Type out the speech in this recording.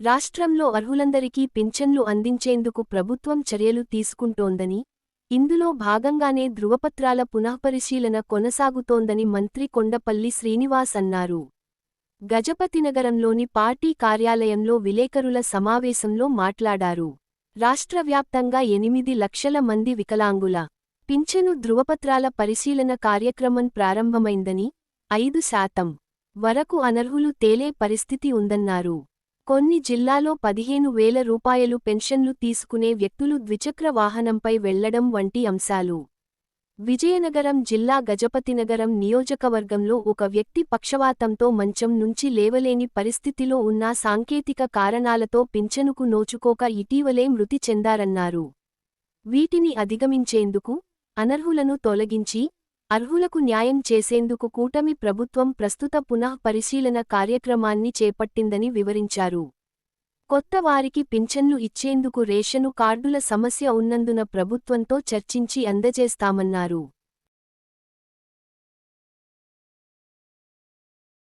రాష్ట్రంలో అర్హులందరికీ పింఛన్లు అందించేందుకు ప్రభుత్వం చర్యలు తీసుకుంటోందని, ఇందులో భాగంగానే ధృవపత్రాల పునఃపరిశీలన కొనసాగుతోందని మంత్రి కొండపల్లి శ్రీనివాస్ అన్నారు. గజపతినగరంలోని పార్టీ కార్యాలయంలో విలేకరుల సమావేశంలో మాట్లాడారు. రాష్ట్ర వ్యాప్తంగా 8 లక్షల మంది వికలాంగుల పింఛను ధృవపత్రాల పరిశీలన కార్యక్రమం ప్రారంభమైందని, 5% వరకు అనర్హులు తేలే పరిస్థితి ఉందన్నారు. కొన్ని జిల్లాలో 15,000 రూపాయలు పెన్షన్లు తీసుకునే వ్యక్తులు ద్విచక్ర వాహనంపై వెళ్లడం వంటి అంశాలు. విజయనగరం జిల్లా గజపతినగరం నియోజకవర్గంలో ఒక వ్యక్తి పక్షవాతంతో మంచం నుంచి లేవలేని పరిస్థితిలో ఉన్నా సాంకేతిక కారణాలతో పింఛనుకు నోచుకోక ఇటీవలే మృతి చెందారన్నారు. వీటిని అధిగమించేందుకు, అనర్హులను తొలగించి, అర్హులకు న్యాయం చేసేందుకు కూటమి ప్రభుత్వం ప్రస్తుత పునః పరిశీలన కార్యక్రమాన్ని చేపట్టిందని వివరించారు. కొత్త వారికి పింఛన్లు ఇచ్చేందుకు రేషను కార్డుల సమస్య ఉన్నందున ప్రభుత్వంతో చర్చించి అందజేస్తామన్నారు.